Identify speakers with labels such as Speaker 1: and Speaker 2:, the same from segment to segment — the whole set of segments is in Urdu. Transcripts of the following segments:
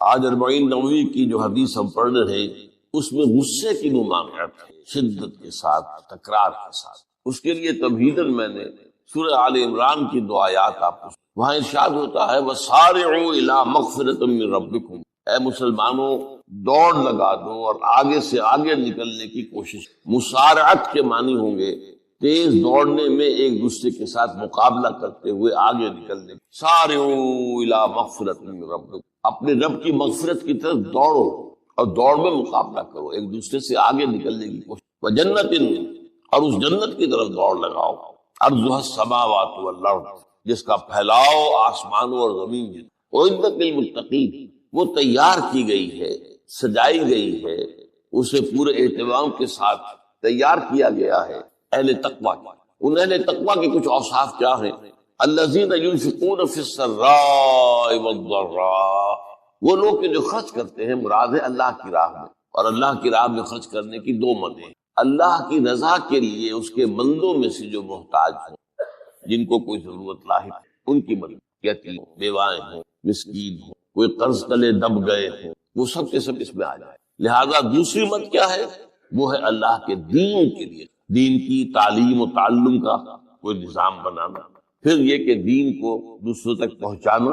Speaker 1: آج 40 نووی کی جو حدیث ہم پڑھ رہے ہیں اس میں غصے کی ممانعت ہے، شدت کے ساتھ، تکرار کے ساتھ۔ اس کے لیے تمہیداً میں نے سورہ آل عمران کی 2 آیات آپ کو، وہاں ارشاد ہوتا ہے وَسَارِعُوا إِلَىٰ مَغْفِرَةٍ مِّن رَبِّكُمْ، اے مسلمانوں دوڑ لگا دو اور آگے سے آگے نکلنے کی کوشش۔ مسارعت کے معنی ہوں گے تیز دوڑنے میں ایک دوسرے کے ساتھ مقابلہ کرتے ہوئے آگے نکلنے۔ سارعوا الی مغفرۃ من ربکم، اپنے رب کی مغفرت کی طرف دوڑو اور دوڑ میں مقابلہ کرو، ایک دوسرے سے آگے نکلنے کی کوشش۔ وجنت، اور اس جنت کی طرف دوڑ لگاؤ، عرضها السماوات والارض، جس کا پھیلاؤ آسمانوں اور زمین ہے، اعدت للمتقین، وہ تیار کی گئی ہے، سجائی گئی ہے، اسے پورے اہتمام کے ساتھ تیار کیا گیا ہے اہل تقویٰ کی۔ ان اہل تقویٰ کے کچھ اوصاف کیا ہیں؟ الذین ينفقون فی السراء والضراء، وہ لوگ کہ جو خرچ کرتے ہیں، مراد ہے اللہ کی راہ میں، اور اللہ کی راہ میں خرچ کرنے کی 2 مدیں ہیں۔ اللہ کی رضا کے لیے اس کے بندوں میں سے جو محتاج ہوں، جن کو کوئی ضرورت لاحق ہے، ان کی مدد، یتیم، بیوائیں ہوں، مسکین ہوں، کوئی قرض تلے دب گئے ہوں، وہ سب کے سب اس میں آ جائے۔ لہذا دوسری مد کیا ہے؟ وہ ہے اللہ کے دین کے لیے، دین کی تعلیم و تعلم کا کوئی نظام بنانا، پھر یہ کہ دین کو دوسروں تک پہنچانا،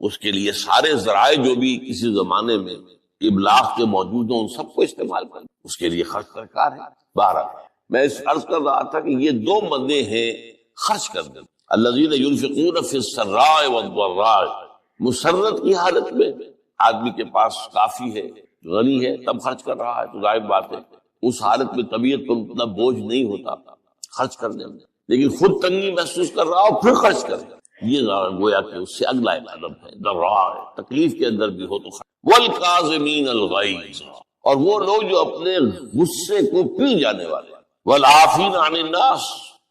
Speaker 1: اس کے لیے سارے ذرائع جو بھی کسی زمانے میں ابلاغ کے موجود ہوں ان سب کو استعمال کرنا، اس کے لیے خرچ درکار ہے۔ بہرحال میں اس عرض کر رہا تھا کہ یہ 2 مدیں ہیں خرچ کرنے، الذین ینفقون فی السراء والضراء، مسرت کی حالت میں آدمی کے پاس کافی ہے، غنی ہے، تب خرچ کر رہا ہے تو ظاہر بات ہے اس حالت میں طبیعت پر اتنا بوجھ نہیں ہوتا خرچ کرنے میں، لیکن خود تنگی محسوس کر رہا ہو پھر خرچ کر رہا، یہ گویا کہ اس سے اگلا ایک ادب ہے، ضراء، تکلیف کے اندر بھی ہو تو خرچ۔ والکاظمین الغیظ، اور وہ لوگ جو اپنے غصے کو پی جانے والے، والعافین عن الناس،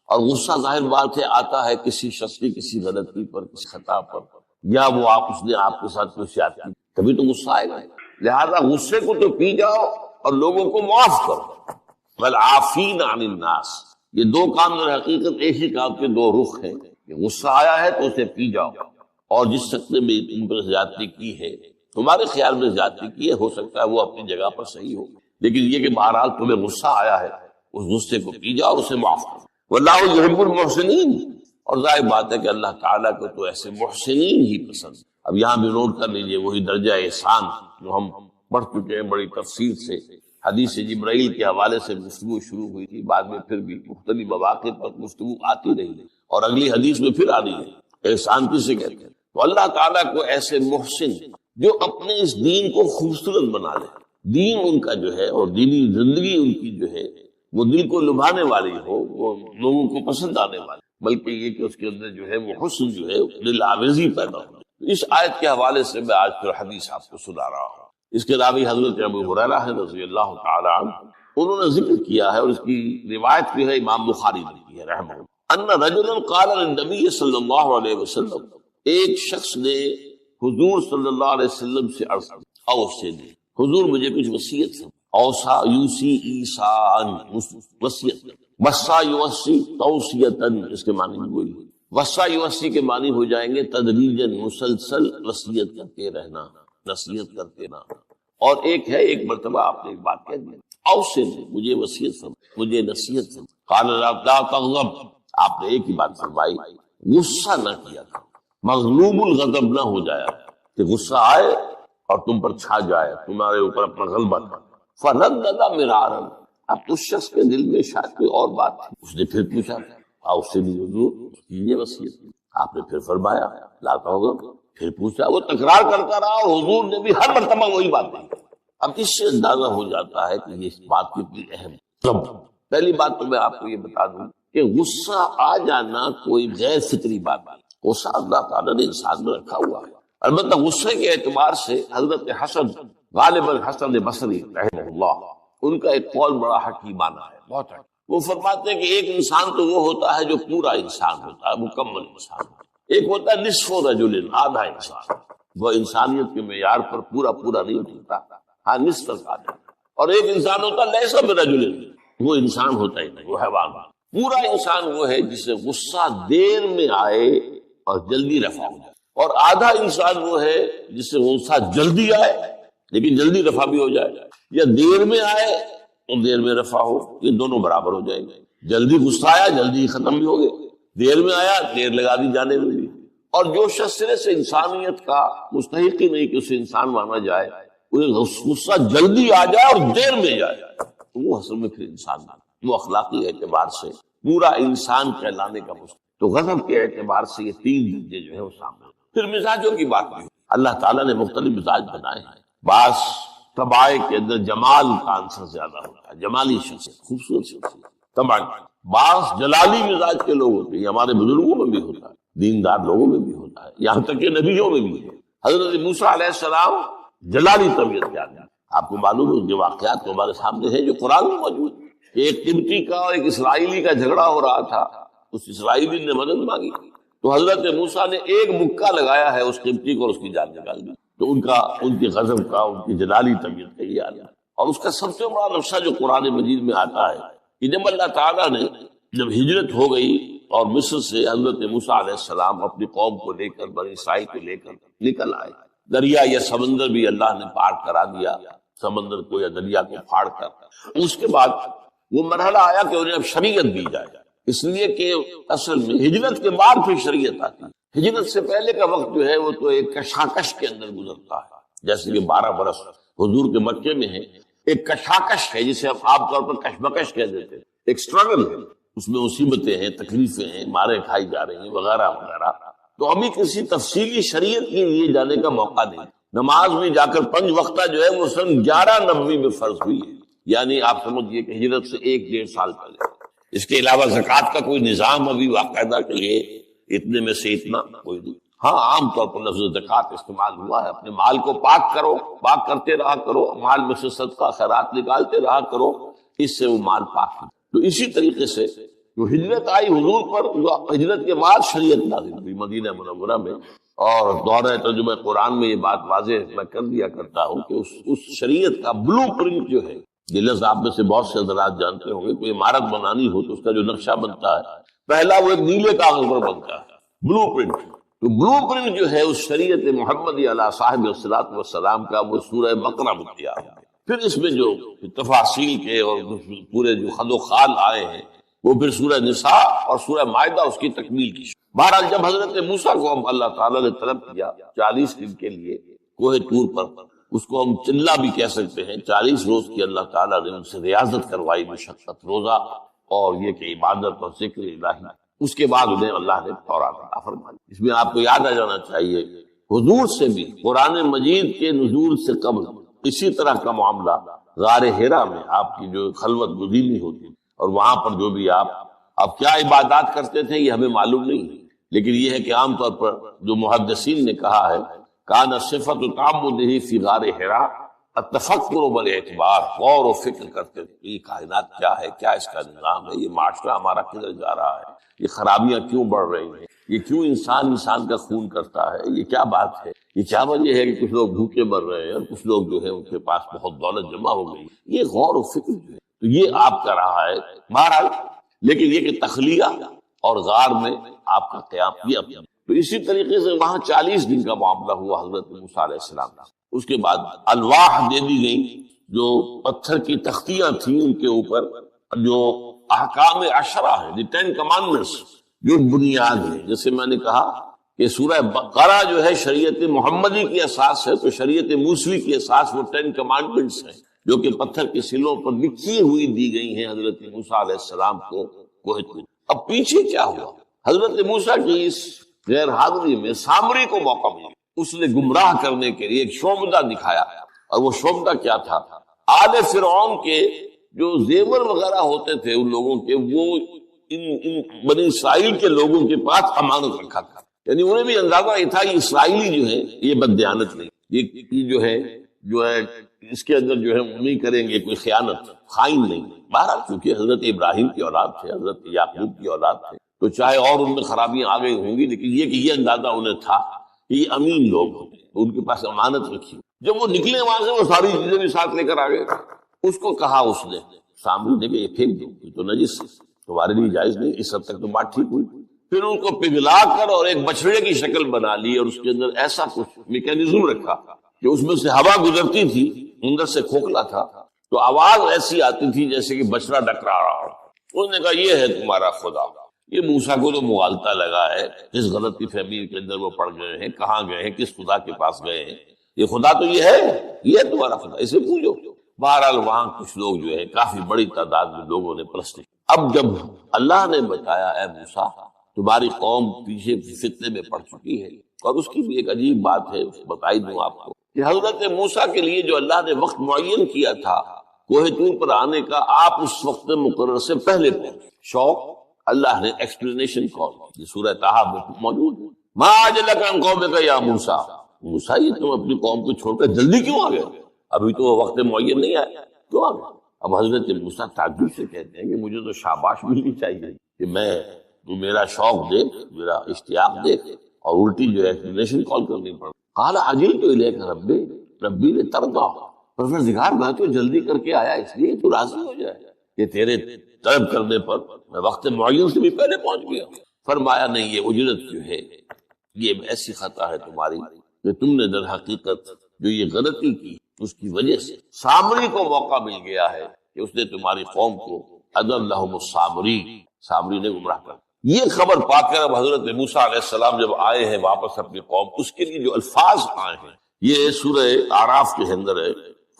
Speaker 1: اور غصہ ظاہر بات ہے آتا ہے کسی شخص کی کسی غلطی پر، کسی خطا پر، یا وہ اس نے آپ کے ساتھ کوئی زیادتی کی، تبھی تو غصہ آئے گا۔ لہذا غصے کو تو پی جاؤ اور لوگوں کو معاف کرو۔ والعافین عن الناس، یہ 2 کام در حقیقت ایک ہی کام کے 2 رخ ہیں، کہ غصہ آیا ہے تو اسے پی جاؤ، اور جس شخص نے بھی تم پر زیادتی کی ہے، تمہارے خیال میں زیادتی کی ہے، ہو سکتا ہے وہ اپنی جگہ پر صحیح ہو، لیکن یہ کہ بہرحال تمہیں غصہ آیا ہے، اس غصے کو پی جاؤ اور اسے معاف کرو۔ واللہ یحب المحسنین، اور ظاہر بات ہے کہ اللہ تعالیٰ کو تو ایسے محسنین ہی پسند۔ اب یہاں بھی نوٹ کر لیجئے وہی درجہ احسان جو ہم پڑھ چکے ہیں بڑی تفصیل سے، حدیث جبرائیل کے حوالے سے گفتگو شروع ہوئی تھی، بعد میں پھر بھی مختلف مواقع پر گفتگو آتی رہی اور اگلی حدیث میں پھر آ رہی ہے۔ احسان کسے کہتے ہیں؟ تو اللہ تعالیٰ کو ایسے محسن جو اپنے اس دین کو خوبصورت بنا لے، دین ان کا جو ہے اور دینی زندگی ان کی جو ہے وہ دل کو لبھانے والی ہو، وہ لوگوں کو پسند آنے والی، بلکہ یہ کہ اس کے اندر جو ہے وہ حسن جو ہے دل آویزی پیدا ہو۔ اس آیت کے حوالے سے میں آج پھر حدیث آپ کو سنا رہا ہوں۔ اس کے راوی حضرت ابو ہریرہ ہے رضی اللہ تعالی عنہ، انہوں نے ذکر کیا ہے اور اس کی روایت بھی ہے امام بخاری نے کی ہے رحمہ اللہ، ان رجلا قال للنبی صلی اللہ علیہ وسلم، ایک شخص نے حضور صلی اللہ علیہ وسلم سے عرض کی، اوصنی، حضور مجھے کچھ وصیت ہے۔ اوصا یوسی ایسان، وصیت، وصا یوسی توصیتن، اس کے معنی بھی وہی ہے۔ وصا یوسی کے معنی ہو جائیں گے تدریجاً، مسلسل وصیت کرتے رہنا، نصیحت کرتے رہنا۔ اور ایک ہے ایک مرتبہ آپ نے ایک بات کہہ دی، اوصنی، مجھے وصیت فرما، مجھے نصیحت فرما۔ قال لا تغضب، آپ نے ایک ہی بات فرمائی، غصہ نہ کیا تھا، مغلوب الغضب نہ ہو جایا کہ غصہ آئے اور تم پر چھا جائے، تمہارے اوپر اپنا غلبہ تھا۔ فردد مرارا، اب اس شخص کے دل میں شاید کوئی اور بات تھی، اس نے پھر پوچھا، اوصنی حضور، یہ وصیت، آپ نے پھر فرمایا لا تغضب، پھر پوچھا، وہ تکرار کرتا رہا اور حضور نے بھی ہر مرتبہ وہی بات کہی۔ اب اس سے اندازہ ہو جاتا ہے کہ یہ بات کتنی اہم ہے۔ پہلی بات تو میں آپ کو یہ بتا دوں کہ غصہ آ جانا کوئی غیر فطری بات ہے، غصہ اللہ تعالیٰ نے انسان میں رکھا ہوا ہے۔ البتہ غصے کے اعتبار سے حضرت حسن، غالب حسن بصری رحمہ اللہ، ان کا ایک قول بڑا حکیمانہ ہے، بہت ہے۔ وہ فرماتے ہیں کہ ایک انسان تو وہ ہوتا ہے جو پورا انسان ہوتا ہے، مکمل انسان ہوتا ہے، ایک ہوتا ہے نصف رجل، آدھا انسان، وہ انسانیت کے معیار پر پورا نہیں ہوتا، ہاں نصف آدھا، اور ایک انسان ہوتا ہے لیسا برجل، وہ انسان ہوتا ہی نہیں، وہ حیوان۔ پورا انسان وہ ہے جسے غصہ دیر میں آئے اور جلدی رفع ہو جائے، اور آدھا انسان وہ ہے جس سے غصہ جلدی آئے لیکن جلدی رفع بھی ہو جائے، یا دیر میں آئے اور دیر میں رفع ہو، یہ دونوں برابر ہو جائیں گے۔ جلدی غصہ آیا جلدی ختم بھی ہو گئے، دیر میں آیا دیر لگا دی جانے میں بھی۔ اور جو شخص سرے سے انسانیت کا مستحق ہی نہیں کہ اسے انسان مانا جائے، غصہ جلدی آ جائے اور دیر میں جائے، تو وہ اصل میں پھر انسان نہیں، وہ اخلاقی اعتبار سے پورا انسان کہلانے کا مستحق۔ تو غضب کے اعتبار سے یہ تین درجے جو ہے وہ سامنے۔ پھر مزاجوں کی بات نہیں، اللہ تعالیٰ نے مختلف مزاج بنائے ہیں۔ بعض طباع کے اندر جمال کا عنصر زیادہ ہوتا ہے، جمالی شخصیت، خوبصورت شخصیت طبعا۔ بعض جلالی مزاج کے لوگ ہوتے ہیں، یہ ہمارے بزرگوں میں بھی ہوتا ہے، دیندار لوگوں میں بھی ہوتا ہے، یہاں تک کہ نبیوں میں بھی ہے۔ حضرت موسیٰ علیہ السلام جلالی طبیعت کے آدمی، آپ کو معلوم ہے ان کے واقعات تو ہمارے سامنے ہیں جو قرآن میں موجود ہے۔ ایک قبطی کا اور ایک اسرائیلی کا جھگڑا ہو رہا تھا، اس اسرائیلی نے مدد مانگی تو حضرت موسیٰ نے ایک مکہ لگایا ہے اس قبطی کو اور اس کی جان نکال دی۔ تو ان کے غضب کا، ان کی جلالی طبیعت کا یہ آیا۔ اور اس کا سب سے بڑا نقشہ جو قرآن مجید میں آتا ہے کہ جب اللہ تعالیٰ نے جب ہجرت ہو گئی اور مصر سے حضرت موسیٰ علیہ السلام اپنی قوم کو لے کر، بنی اسرائیل کو لے کر نکل آئے، دریا یا سمندر بھی اللہ نے پار کرا دیا، سمندر کو یا دریا کو پھاڑ کر۔ اس کے بعد وہ مرحلہ آیا کہ انہیں اب شریعت دی جائے، اس لیے کہ اصل میں ہجرت کے بعد پھر شریعت آتی ہے۔ ہجرت سے پہلے کا وقت جو ہے وہ تو ایک کشاکش کے اندر گزرتا ہے، جیسے کہ 12 برس حضور کے مکے میں ہے، ایک کشاکش ہے جسے ہم عام طور پر کشمکش کہہ دیتے ہیں، ایک سٹرگل ہے، اس میں مصیبتیں ہیں، تکلیفیں ہیں، مارے کھائی جا رہی ہیں وغیرہ وغیرہ۔ تو ابھی کسی تفصیلی شریعت کے لیے جانے کا موقع نہیں۔ نماز میں جا کر 5 وقتہ جو ہے وہ سن 1190 میں فرض ہوئی ہے، یعنی آپ سمجھئے کہ ہجرت سے 1-1.5 سال پہلے۔ اس کے علاوہ زکوٰۃ کا کوئی نظام ابھی باقاعدہ کہ یہ اتنے میں سے اتنا کوئی نہیں۔ ہاں عام طور پر لفظ زکوٰۃ استعمال ہوا ہے، اپنے مال کو پاک کرو، پاک کرتے رہا کرو، مال میں سے صدقہ خیرات نکالتے رہا کرو، اس سے وہ مال پاک ہے۔ تو اسی طریقے سے جو ہجرت آئی حضور پر، جو ہجرت کے بعد شریعت نازل ہوئی مدینہ منورہ میں، اور دورہ ترجمہ قرآن میں یہ بات واضح میں کر دیا کرتا ہوں کہ اس شریعت کا بلو پرنٹ جو ہے، یہ لفظ آپ میں سے بہت سے حضرات جانتے ہوں گے، کوئی عمارت بنانی ہو تو اس کا جو نقشہ بنتا ہے پہلا وہ ایک نیلے کاغذ پر بنتا ہے، بلو پرنٹ۔ تو بلو پرنٹ جو ہے اس شریعت محمدی علیہ صاحب الصلاۃ والسلام کا، وہ سورہ بقرہ میں تیار ہے۔ پھر اس میں جو تفاصیل کے اور پورے جو خد و خال آئے ہیں وہ پھر سورہ نساء اور سورہ مائدہ اس کی تکمیل کی۔ بہرحال جب حضرت موسیٰ کو ہم اللہ تعالیٰ نے طلب کیا 40 دن کے لیے کوہ طور پر، اس کو ہم چلہ بھی کہہ سکتے ہیں، 40 روز کی اللہ تعالیٰ نے ان سے ریاضت کروائی، مشقت، روزہ اور یہ کہ عبادت اور ذکر الہی۔ اس کے بعد انہیں اللہ نے تورات عطا فرمائی۔ اس میں آپ کو یاد آ جانا چاہیے حضور سے بھی قرآن مجید کے نزول سے قبل اسی طرح کا معاملہ غار حرا میں آپ کی جو خلوت گزینی ہوتی، اور وہاں پر جو بھی آپ کیا عبادات کرتے تھے یہ ہمیں معلوم نہیں ہے، لیکن یہ ہے کہ عام طور پر جو محدثین نے کہا ہے کان صفت تعبدہ فی غار حرا التفکر بالاعتبار، غور و فکر کرتے تھے یہ کائنات کیا ہے، کیا اس کا نظام ہے، یہ معاشرہ ہمارا کدھر جا رہا ہے، یہ خرابیاں کیوں بڑھ رہی ہیں، یہ کیوں انسان کا خون کرتا ہے، یہ کیا بات ہے، یہ کیا وجہ ہے کہ کچھ لوگ بھوکے مر رہے ہیں اور کچھ لوگ جو ہے ان کے پاس بہت دولت جمع ہو گئی، یہ غور و فکر جو ہے تو یہ آپ کا رہا ہے بہرحال۔ لیکن یہ کہ تخلیہ اور غار میں آپ کا قیام کیا۔ تو اسی طریقے سے وہاں 40 دن کا معاملہ ہوا حضرت موسیٰ علیہ السلام کا۔ اس کے بعد الواح دے دی گئی، جو پتھر کی تختیاں تھیں ان کے اوپر جو احکام 10 ہیں، دی 10 کمانڈمنٹس، جو بنیاد ہے۔ جیسے میں نے کہا کہ سورہ بقرہ جو ہے شریعت محمدی کی اساس ہے، تو شریعت موسوی کی اساس وہ 10 کمانڈمنٹس ہیں جو کہ پتھر کے سلوں پر لکھی ہوئی دی گئی ہیں حضرت موسیٰ علیہ السلام کو کوہ طور۔ اب پیچھے کیا ہوا؟ حضرت موسیٰ کی اس غیر حاضری میں سامری کو موقع ملا، اس نے گمراہ کرنے کے لیے ایک شعبدہ دکھایا، اور وہ شعبدہ کیا تھا؟ آل فرعون کے جو زیور وغیرہ ہوتے تھے ان لوگوں کے، وہ ان بنی اسرائیل کے لوگوں کے پاس امانت رکھا تھا، یعنی انہیں بھی اندازہ یہ تھا کہ اسرائیلی جو ہے یہ بددیانت نہیں، یہ جو ہے اس کے اندر جو ہے وہ نہیں کریں گے کوئی خیانت، خائن نہیں۔ بہرحال چونکہ حضرت ابراہیم کی اولاد تھے، حضرت یعقوب کی اولاد تھے، تو چاہے اور ان میں خرابیاں آ گئی ہوں گی، لیکن یہ کہ یہ اندازہ انہیں تھا کہ یہ امین لوگ ہوتے ہیں، ان کے پاس امانت رکھی۔ جب وہ نکلے وہاں سے وہ ساری چیزیں بھی ساتھ لے کر آ گئے، اس کو کہا اس نے سامنے کہ یہ پھینک دو، یہ تو نجس ہے، تمہارے لیے جائز نہیں۔ اس حد تک تو بات ٹھیک ہوئی، پھر ان کو پگھلا کر اور ایک بچڑے کی شکل بنا لی اور اس کے اندر ایسا کچھ میکینزم رکھا کہ اس میں سے ہوا گزرتی تھی، اندر سے کھوکھلا تھا تو آواز ایسی آتی تھی جیسے کہ بچڑا ڈکرا رہا ہو۔ انہوں نے کہا یہ ہے تمہارا خدا۔ یہ موسیٰ کو تو مغالطہ لگا ہے، کس غلطی فہمی کے اندر وہ پڑ گئے ہیں، کہاں گئے ہیں، کس خدا کے پاس گئے ہیں، یہ خدا تو یہ ہے تمہارا خدا، اسے پوچھو۔ بہرحال وہاں کچھ لوگ جو ہے کافی بڑی تعداد میں لوگوں نے پرست۔ اب جب اللہ نے بتایا اے موسیٰ تمہاری قوم پیچھے فتنے میں پڑ چکی ہے، اور اس کی بھی ایک عجیب بات ہے بتائی دوں آپ کو کہ حضرت موسیٰ کے لیے جو اللہ نے وقت معین کیا تھا کوہ طور پر آنے کا، آپ اس وقت مقرر سے پہلے پہنچے۔ شوق اللہ نے ایکسپلینیشن کال یہ سورہ طٰہٰ میں موجود ہے۔ ما اجلک عن قومک یا موسیٰ، موسیٰ یہ تم اپنی قوم کو چھوڑ کر جلدی کیوں آ گئے؟ ابھی تو وقت معین نہیں آیا، کیوں آ گئے؟ اب حضرت موسیٰ تعجب سے کہتے ہیں کہ مجھے تو شاباش ملنی چاہیے کہ میں تو میرا شوق دیکھ، میرا اشتیاق دیکھ، اور الٹی جو ایکسپلینیشن کال کرنی پڑ۔ قال عجلت الیک ربی لترضیٰ، پروردگار میں تو جلدی کر کے آیا اس لیے تو راضی ہو جائے کہ تیرے طلب کرنے پر میں وقت معین سے بھی پہلے پہنچ گیا۔ فرمایا نہیں، یہ اجرت جو ہے یہ ایسی خطا ہے تمہاری کہ تم نے در حقیقت جو یہ غلطی کی اس کی وجہ سے سامری کو موقع مل گیا ہے کہ اس نے تمہاری قوم کو اضلهم السامری، سامری نے گمراہ کر۔ یہ خبر پا کر اب حضرت موسیٰ علیہ السلام جب آئے ہیں واپس اپنی قوم، اس کے لیے جو الفاظ آئے ہیں یہ سورہ اعراف کے اندر ہے۔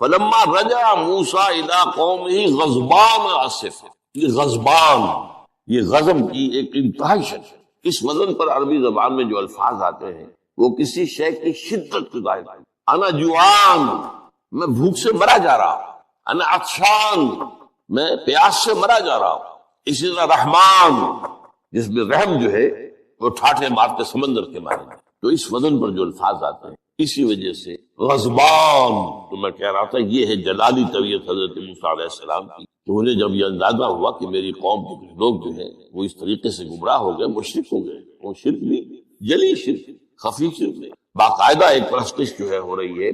Speaker 1: فلما رجع موسیٰ الی قومہ غضبان آسف، یہ غضبان، یہ غضب کی ایک انتہائی شکل۔ اس وزن پر عربی زبان میں جو الفاظ آتے ہیں وہ کسی شے کی شدت کو ظاہر کرتے ہیں۔ انا جوعان، میں بھوک سے مرا جا رہا ہوں۔ انا عطشان، میں پیاس سے مرا جا رہا ہوں۔ اسی طرح رحمان، جس میں رحم جو ہے وہ ٹھاٹھے مارتے سمندر کے بارے میں۔ تو اس وزن پر جو الفاظ آتے ہیں اسی وجہ سے غضبان، تو میں کہہ رہا تھا یہ ہے جلالی طبیعت حضرت موسیٰ علیہ السلام کی کہ انہیں جب یہ اندازہ ہوا کہ میری قوم کے کچھ لوگ جو ہیں وہ اس طریقے سے گمراہ ہو گئے، مشرک ہو گئے، وہ شرک بھی جلی شرک، خفی شرک نہیں، باقاعدہ ایک پرستش جو ہے ہو رہی ہے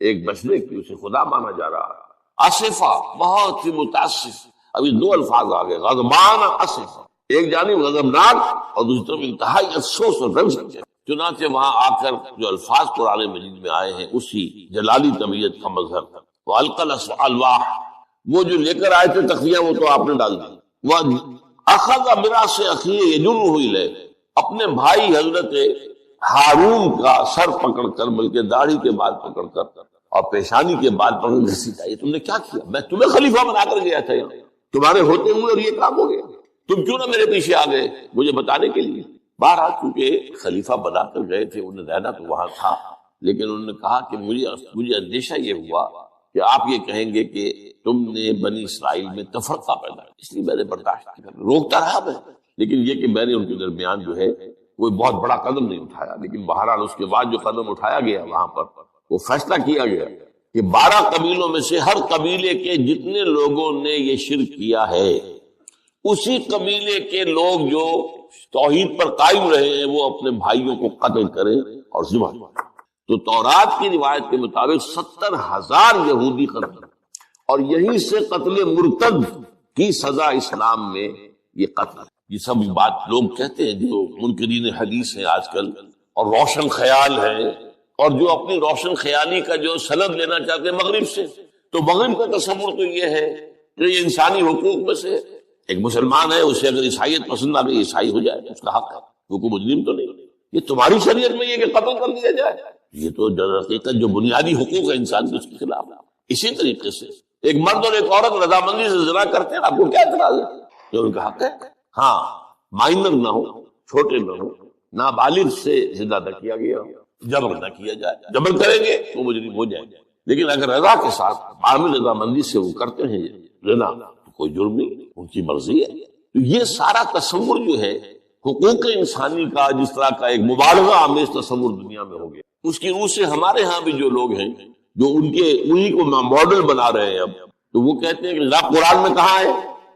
Speaker 1: ایک بچنے کی، اسے خدا مانا جا رہا ہے۔ آصفہ، بہت ہی متاسف۔ ابھی دو الفاظ آگے، غضبان آصفہ، ایک جانب غضبناک اور دوسری طرف انتہائی افسوس اور رنج کے۔ چنانچہ وہاں آ کر جو الفاظ قرآن مجید میں آئے ہیں اسی جلالی طبیعت کا مظہر ہے۔ وَأَلْقَى الْأَلْوَاحَ، وہ جو لے کر آئے تھے تختیاں وہ تو آپ نے ڈال دی۔ وَأَخَذَ مِرَاثَ أَخِيهِ يَجُرُّهُ إِلَيْهِ، اپنے بھائی حضرت ہارون کا سر پکڑ کر، بلکہ داڑھی کے بال پکڑ کر اور پیشانی کے بال پکڑ کر گھسیٹا، یہ تم نے کیا کیا؟ میں تمہیں خلیفہ بنا کر گیا تھا یہاں، تمہارے ہوتے ہوئے اور یہ کام ہو گیا، تم کیوں نہ میرے پیچھے آ گئے مجھے بتانے کے لیے؟ بہرحال چونکہ خلیفہ بنا کر گئے تھے، انہیں رہنا تو وہاں تھا، لیکن انہوں نے کہا کہ مجھے اندیشہ یہ ہوا کہ آپ یہ کہیں گے کہ تم نے بنی اسرائیل میں تفرقہ پیدا کیا، اس لیے میں نے برداشت کیا، روکتا رہا میں، لیکن یہ کہ میں نے ان کے درمیان جو ہے کوئی بہت بڑا قدم نہیں اٹھایا۔ لیکن بہرحال اس کے بعد جو قدم اٹھایا گیا وہاں پر وہ فیصلہ کیا گیا کہ 12 قبیلوں میں سے ہر قبیلے کے جتنے لوگوں نے یہ شرک کیا ہے اسی قبیلے کے لوگ جو توحید پر قائم رہے ہیں وہ اپنے بھائیوں کو قتل کریں اور ذبح کریں۔ تو تورات کی روایت کے مطابق 70,000 یہودی قتل، اور یہیں سے قتل مرتد کی سزا اسلام میں یہ قتل۔ یہ سب بات لوگ کہتے ہیں جو منکرین حدیث ہیں آج کل اور روشن خیال ہیں، اور جو اپنی روشن خیالی کا جو سند لینا چاہتے ہیں مغرب سے، تو مغرب کا تصور تو یہ ہے کہ یہ انسانی حقوق میں سے ایک مسلمان ہے، اسے اگر عیسائیت پسند آ گئی عیسائی ہو جائے، اس کا حق ہے، وہ کوئی مجرم تو نہیں۔ یہ تمہاری شریعت میں یہ کہ قتل کر دیا جائے، یہ تو حقیقت جو بنیادی حقوق ہے انسان کے اس کے خلاف ہے۔ اسی طریقے سے ایک مرد اور ایک عورت رضامندی سے زنا کرتے ہیں، آپ کو کیا اعتراض ہے؟ یہ ان کا حق ہے۔ ہاں، مائنر نہ ہو، چھوٹے نہ ہو، نابالغ سے زنا نہ کیا گیا، جبر نہ کیا جائے، جبر کریں گے تو مجرم ہو جائیں گے، لیکن اگر رضا کے ساتھ عامل رضامندی سے وہ کرتے ہیں زنا تو کوئی جرم نہیں، ان کی مرضی ہے۔ تو یہ سارا تصور جو ہے حقوق انسانی کا، جس طرح کا ایک مبالغہ آمیز تصور دنیا میں ہو گیا، اس کی روح سے ہمارے ہاں بھی جو لوگ ہیں جو انہی کو ماڈل بنا رہے ہیں اب، تو وہ کہتے ہیں کہ لا قرآن میں کہاں ہے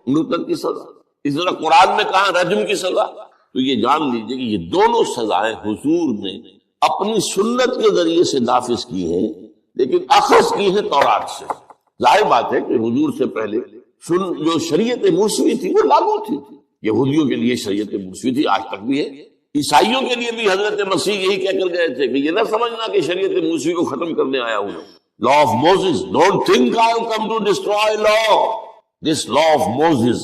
Speaker 1: مرتد کی سزا، اس طرح قرآن میں کہاں رجم کی سزا؟ تو یہ جان لیجئے کہ یہ دونوں سزائیں حضور نے اپنی سنت کے ذریعے سے نافذ کی ہیں، لیکن اخذ کی ہیں تورات سے۔ ظاہر بات ہے کہ حضور سے پہلے جو شریعت موسوی تھی وہ لاگو تھی، یہودیوں کے لیے شریعت موسوی تھی، آج تک بھی ہے۔ عیسائیوں کے لیے بھی حضرت مسیح یہی کہہ کر گئے تھے کہ یہ نہ سمجھنا کہ شریعت موسوی کو ختم کرنے آیا ہوں، law of Moses, don't think I have come to destroy law, this law of Moses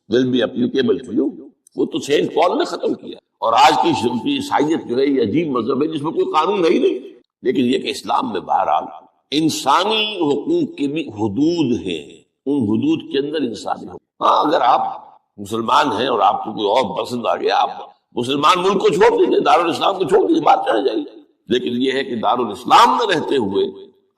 Speaker 1: will be applicable to you. وہ تو سینٹ پال نے ختم کیا۔ اور آج کی عیسائیت جو ہے یہ عجیب مذہب ہے جس میں کوئی قانون ہے ہی نہیں، لیکن یہ کہ اسلام میں بہرحال انسانی حقوق کے بھی حدود ہیں، ان حدود کے اندر انسانی حقوق۔ ہاں اگر آپ مسلمان ہیں اور آپ کو کوئی اور پسند آ گیا، آپ مسلمان ملک کو چھوڑ دیجیے، دارالاسلام کو چھوڑ دیجیے، بات چل جائے گی، لیکن یہ ہے کہ دارالاسلام میں رہتے ہوئے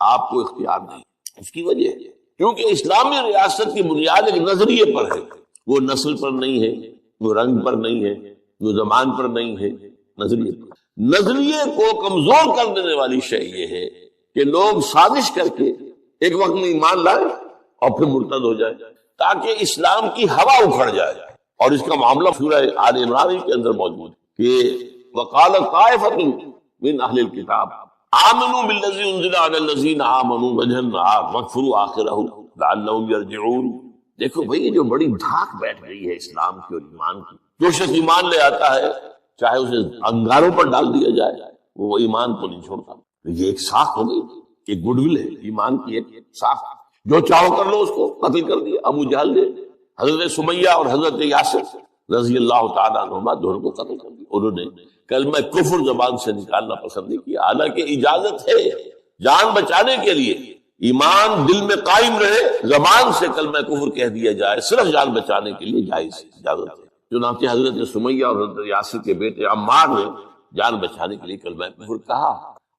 Speaker 1: آپ کو اختیار نہیں۔ اس کی وجہ ہے کیونکہ اسلامی ریاست کی بنیاد ایک نظریے پر ہے، وہ نسل پر نہیں ہے، وہ رنگ پر نہیں ہے، وہ زبان پر نہیں ہے، نظریے پر۔ نظریے کو کمزور کر دینے والی شے یہ ہے کہ لوگ سازش کر کے ایک وقت میں ایمان لائے اور پھر مرتد ہو جائے تاکہ اسلام کی ہوا اکھڑ جائے۔ اور اس کا معاملہ سورہ آل عمران کے اندر موجود ہے کہ وقال طائفۃ من اہل الکتاب آمنوا بالذی انزل علی الذین آمنوا وجہ النہار واکفروا آخرہ لعلہم یرجعون۔ دیکھو بھئی یہ جو بڑی دھاک بیٹھ گئی ہے اسلام کی اور ایمان کی، جو شخص ایمان لے آتا ہے چاہے اسے انگاروں پر ڈال دیا جائے وہ ایمان کو نہیں چھوڑتا۔ یہ ایک ساکھ ہو گئی، ایک گڈ ول ہے ایمان کی، ایک ساکھ، جو چاہو کر لو اس کو قتل کر دیا۔ ابو جہل نے حضرت سمیہ اور حضرت یاسر رضی اللہ تعالیٰ عنہما دونوں کو قتل کر دیا۔ انہوں نے کلمہ کفر زبان سے نکالنا پسند نہیں کیا، حالانکہ اجازت ہے جان بچانے کے لیے، ایمان دل میں قائم رہے، زبان سے کلمہ کفر کہہ دیا جائے صرف جان بچانے کے لیے جائز اجازت ہے۔ چنانچہ حضرت سمیہ اور حضرت یاسر کے بیٹے عمار نے جان بچانے کے لیے کلمہ کفر کہا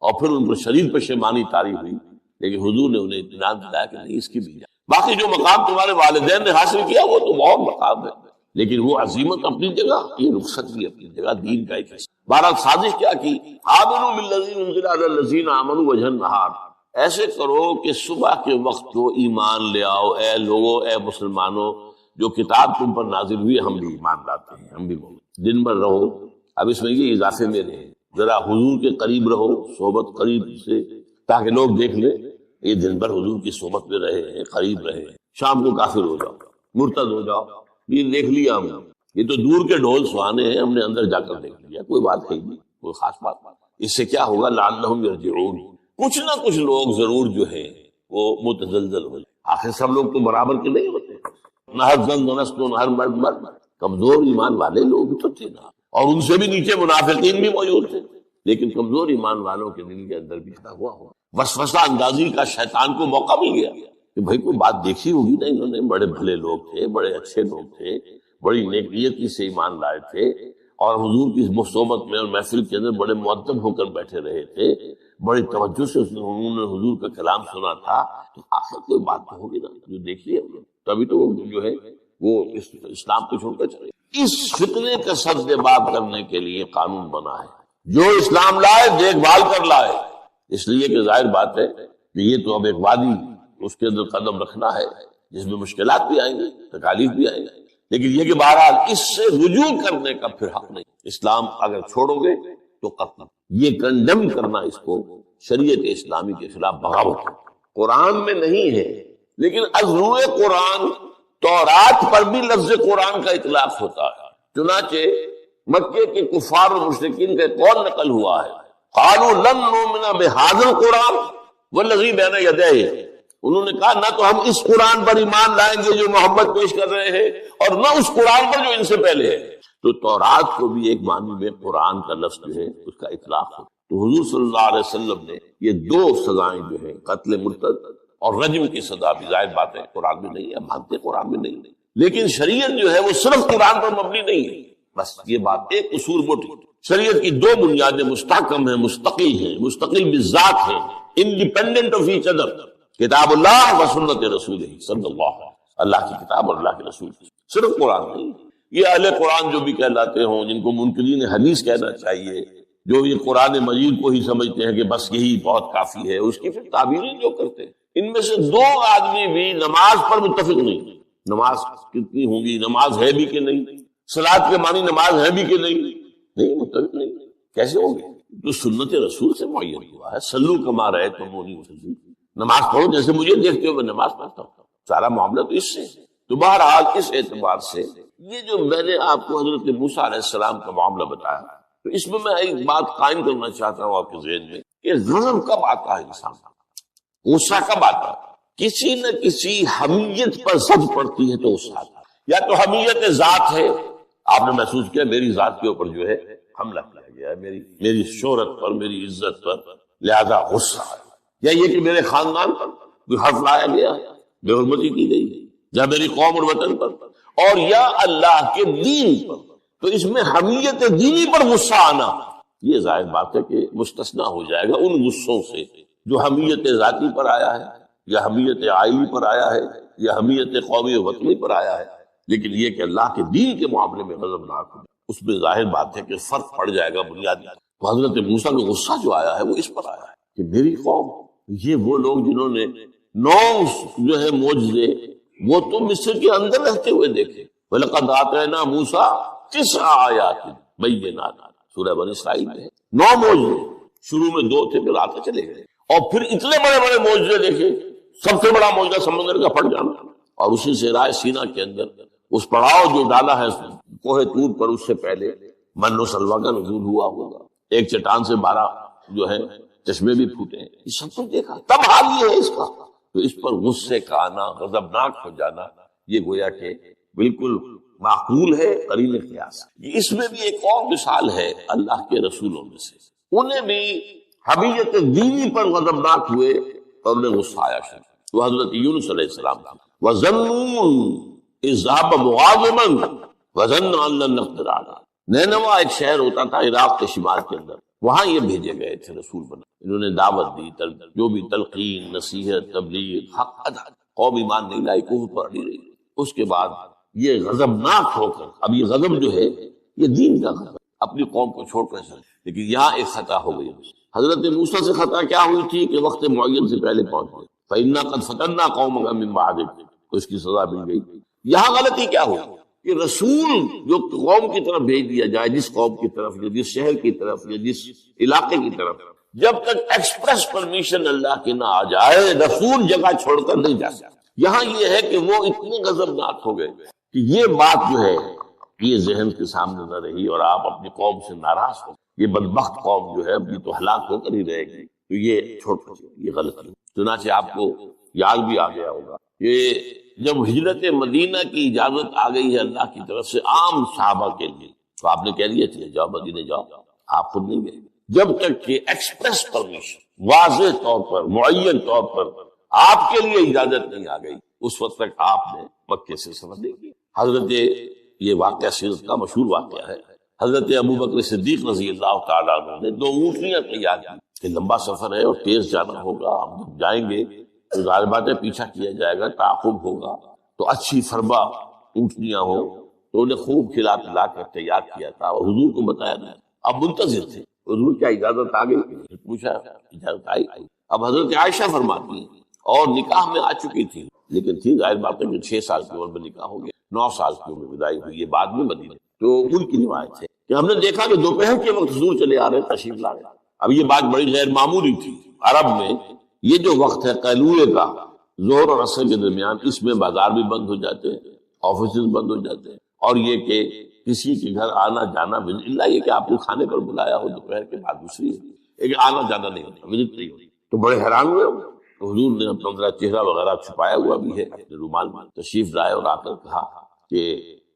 Speaker 1: اور پھر ان پر شدید پشیمانی طاری ہوئی، لیکن حضور نے انہیں اطمینان دلایا کہ نہیں، اس کی بھی باقی جو مقام تمہارے والدین نے حاصل کیا وہ تو بہت مقام ہے، لیکن وہ عظیمت اپنی جگہ، یہ رخصت بھی اپنی جگہ، دین کا ایک حصہ۔ بہرحال سازش کیا کی، آمنوا بالذی انزل علی الذین آمنوا وجہ النہار، ایسے کرو کہ صبح کے وقت تو ایمان لے آؤ، اے لوگو، اے مسلمانوں، جو کتاب تم پر نازل ہوئی ہم بھی ایمان لاتے ہیں، ہم بھی دن بھر رہو۔ اب اس میں یہ اضافے میں رہے، ذرا حضور کے قریب رہو، صحبت قریب سے، تاکہ لوگ دیکھ لیں یہ دن بھر حضور کی صحبت میں رہے ہیں، قریب رہے ہیں، شام کو کافر ہو جاؤ، مرتد ہو جاؤ، یہ دیکھ لیا ہم نے، یہ تو دور کے ڈھول سہانے ہیں، ہم نے اندر جا کر دیکھ لیا، کوئی بات ہے نہیں، کوئی خاص بات۔ اس سے کیا ہوگا، لعلہم یرجعون، کچھ نہ کچھ لوگ ضرور جو ہیں وہ متزلزل ہو جائے۔ آخر سب لوگ تو برابر کے نہیں ہوتے، نہ ہر زن نسل نہ ہر مرد مرد، کمزور ایمان والے لوگ بھی تو تھے نا، اور ان سے بھی نیچے منافقین بھی موجود تھے، لیکن کمزور ایمان والوں کے دل کے اندر بھی ہوا وسوسہ اندازی کا شیطان کو موقع مل گیا کہ بھائی کوئی بات دیکھی ہوگی نا، انہوں نے بڑے بھلے لوگ تھے، بڑے اچھے لوگ تھے، بڑی نیکی سے ایمان لائے تھے، اور حضور کی صحبت میں اور محفل کے اندر بڑے مؤدب ہو کر بیٹھے رہے تھے، بڑی توجہ سے انہوں نے حضور کا کلام سنا تھا، تو آخر کوئی بات تو ہوگی نا جو دیکھی ہے، تبھی تو وہ جو ہے وہ اسلام کو چھوڑ کر چلے۔ اس فتنے کا سد باب کرنے کے لیے قانون بنا ہے، جو اسلام لائے دیکھ بھال کر لائے، اس لیے کہ ظاہر بات ہے کہ یہ تو اب ایک وادی، اس کے اندر قدم رکھنا ہے جس میں مشکلات بھی آئیں گی، تکالیف بھی آئیں گی، لیکن یہ کہ بہرحال اس سے رجوع کرنے کا پھر حق نہیں۔ اسلام اگر چھوڑو گے تو قتل، یہ کنڈم کرنا اس کو شریعت اسلامی کے خلاف بغاوت ہے۔ قرآن میں نہیں ہے، لیکن از روئے قرآن تورات پر بھی لفظ قرآن کا اطلاق ہوتا ہے۔ چنانچہ مکے کے کفار و مشرکین کا قول نقل ہوا ہے، قالوا لن نؤمن بهذا القرآن والذی بین یدیہ، انہوں نے کہا نہ تو ہم اس قرآن پر ایمان لائیں گے جو محمد پیش کر رہے ہیں، اور نہ اس قرآن پر جو ان سے پہلے ہے۔ تو تورات کو بھی ایک معنی میں قرآن کا لفظ جو ہے اس کا اطلاق ہو۔ تو حضور صلی اللہ علیہ وسلم نے یہ دو سزائیں جو ہیں، قتل مرتد اور رجم کی سزا بھی ظاہر بات ہے قرآن میں نہیں ہے، مانتے قرآن میں نہیں ہے، لیکن شریعت جو ہے وہ صرف قرآن پر مبنی نہیں ہے۔ بس یہ بات ایک اصول موٹی، شریعت کی دو بنیادیں مستحکم ہیں، مستقل بذات ہیں، انڈیپینڈنٹ آف ایچ ادر، کتاب اللہ و سنت رسول صلی اللہ علیہ وسلم، اللہ کی کتاب اور اللہ کے رسول، صرف قرآن نہیں۔ یہ اہل قرآن جو بھی کہلاتے ہوں، جن کو منکرین حدیث کہنا چاہیے، جو یہ قرآن مجید کو ہی سمجھتے ہیں کہ بس یہی بہت کافی ہے، اس کی پھر تعبیریں جو کرتے ہیں، ان میں سے دو آدمی بھی نماز پر متفق نہیں۔ نماز کتنی ہوگی، نماز ہے بھی کہ نہیں، صلاۃ کے معنی نماز ہے بھی کہ نہیں متفق نہیں، کیسے ہوں گے؟ تو سنت رسول سے معین ہوا ہے، صلو کما رأیتمونی اصلی، نماز پڑھو جیسے مجھے دیکھتے ہو میں نماز پڑھتا ہوں، سارا معاملہ تو اس سے۔ تو بہرحال اس اعتبار سے یہ جو میں نے آپ کو حضرت موسیٰ علیہ السلام کا معاملہ بتایا، تو اس میں ایک بات قائم کرنا چاہتا ہوں آپ کے ذہن میں کہ غضب کب آتا ہے انسان کا، غصہ کب آتا ہے؟ کسی نہ کسی حمیت پر زد پڑتی ہے تو غصہ آتا ہے، یا تو حمیت ذات ہے، آپ نے محسوس کیا میری ذات کے اوپر جو ہے حملہ کیا گیا ہے، میری شہرت پر، میری عزت پر، لہذا غصہ ہے، یا یہ کہ میرے خاندان پر کوئی حرف لایا گیا ہے، بے حرمتی کی گئی ہے، یا میری قوم اور وطن پر، اور یا اللہ کے دین پر، تو اس میں حمیت دینی پر غصہ آنا یہ ظاہر بات ہے کہ مستثنا ہو جائے گا ان غصوں سے جو حمیت ذاتی پر آیا ہے، یا حمیت عائلی پر آیا ہے، یا حمیت قومی و وطنی پر آیا ہے۔ لیکن یہ کہ اللہ کے دین کے معاملے میں غضبناک ہو جائے، اس میں ظاہر بات ہے کہ فرق پڑ جائے گا بنیادی۔ تو حضرت موسیٰ کا غصہ جو آیا ہے وہ اس پر آیا ہے کہ میری قوم، یہ وہ لوگ جنہوں نے 9 جو ہے معجزے وہ تو مصر کے اندر رہتے ہوئے دیکھے، وَلَقَدْ آتَيْنَا مُوسَىٰ 9 آیات بینات، سورہ بنی اسرائیل میں 9 معجزے، شروع میں 2 تھے پھر آتے چلے گئے، اور پھر اتنے بڑے بڑے معجزے دیکھے۔ سب سے بڑا معجزہ سمندر کا پھٹ جانا، اور اسی سے رائے سینا کے اندر اس پڑاؤ جو ڈالا ہے کوہ طور پر، اس سے پہلے من و سلویٰ کا نزول ہوا ہوگا، ایک چٹان سے 12 جو ہے چشمے بھی پھوٹے ہیں، یہ سب کچھ دیکھا، تب حال یہ ہے اس کا۔ تو اس پر غصے کا آنا، غضبناک ہو جانا، یہ گویا کہ بالکل معقول ہے قرین قیاس۔ اس میں بھی ایک اور مثال ہے اللہ کے رسولوں میں سے، انہیں بھی حمیت دینی پر غضبناک ہوئے اور انہیں غصہ آیا شروع۔ وہ حضرت یونس علیہ السلام تھا، وَظَنُّونَ إِذْ ذَهَبَ مُغَاضِبًا وَظَنَّ أَن لَّن نَّقْدِرَ عَلَيْهِ۔ نینوا ایک شہر ہوتا تھا عراق کے شمال کے اندر، وہاں یہ بھیجے گئے تھے رسول بنا، انہوں نے دعوت دی، جو بھی تلقین، نصیحت، تبلیغ، حق ادا، قوم ایمان نہیں لائی، کفر پر اڑی رہی۔ اس کے بعد یہ غضبناک ہو کر، اب یہ غضب جو ہے یہ دین کا غضب، اپنی قوم کو چھوڑ کر چلے، لیکن یہاں ایک خطا ہو گئی۔ حضرت موسیٰ سے خطا کیا ہوئی تھی کہ وقت معین سے پہلے پہنچ گئے، فَإِنَّا قَدْ فَتَنَّا قَوْمَكَ مِن بَعْدِكَ، تو اس کی سزا مل گئی۔ یہاں غلطی کیا ہوئی کہ رسول جو قوم کی طرف بھیج دیا جائے، جس قوم کی طرف یا جس شہر کی طرف یا جس علاقے کی طرف، جب تک ایکسپریس پرمیشن اللہ کی نہ آ جائے رسول جگہ چھوڑ کر نہیں جا سکتا۔ یہاں یہ ہے کہ وہ اتنے غضبناک ہو گئے کہ یہ بات جو ہے یہ ذہن کے سامنے نہ رہی، اور آپ اپنی قوم سے ناراض ہو، یہ بدبخت قوم جو ہے ابھی تو ہلاک ہو کر ہی رہے گی، تو یہ چھوڑ کر یہ غلط ہے۔ چنانچہ آپ کو یاد بھی آ گیا ہوگا کہ جب ہجرت مدینہ کی اجازت آ گئی ہے اللہ کی طرف سے عام صحابہ کے لیے، تو آپ نے کہہ دیا چلے جاؤ مدینے جاؤ، آپ خود نہیں گئے، جب تک کہ ایکسپریس پرمیشن واضح طور پر، معین طور پر آپ کے لیے اجازت نہیں آ گئی، اس وقت تک آپ نے مکے سے سفر نہیں کیا۔ حضرت یہ واقعہ سیرت کا مشہور واقعہ ہے، حضرت ابوبکر صدیق رضی اللہ تعالیٰ عنہ نے 2 اونٹنیاں تیار کی کہ لمبا سفر ہے اور تیز جانا ہوگا، ہم جب جائیں گے تو ظاہر بات ہے پیچھا کیا جائے گا، تعاقب ہوگا، تو اچھی فربا اونٹنیاں ہو، تو انہیں خوب کھلا پلا کر تیار کیا تھا، اور حضور کو بتایا تھا۔ اب منتظر تھے حضور کیا اجازت آ گئی، پوچھا اجازت آئی۔ اب حضرت عائشہ فرماتی ہیں اور نکاح میں آ چکی تھی، لیکن تھی ظاہر بات ہے کہ 6 سال کی عمر میں نکاح ہو گیا، 9 سال کی عمر میں وداعی ہوئی، یہ بعد میں مدینے۔ تو ان کی روایت ہے کہ ہم نے دیکھا کہ دوپہر کے وقت حضور چلے آ رہے، تشریف لا رہے۔ اب یہ بات بڑی غیر معمولی تھی، عرب میں یہ جو وقت ہے قیلولے کا، ظہر اور عصر کے درمیان، اس میں بازار بھی بند ہو جاتے ہیں، آفیسز بند ہو جاتے ہیں، اور یہ کہ کسی کے گھر آنا جانا اللہ یہ کہ آپ کو کھانے پر بلایا ہو دوپہر کے بعد، دوسری ہے کہ آنا جانا نہیں ہوتا، وزٹ نہیں ہوتی۔ تو بڑے حیران ہوئے، تو حضور نے اپنا ذرا چہرہ وغیرہ چھپایا ہوا بھی ہے اپنے رومال میں، تشریف لائے اور آ کر کہا کہ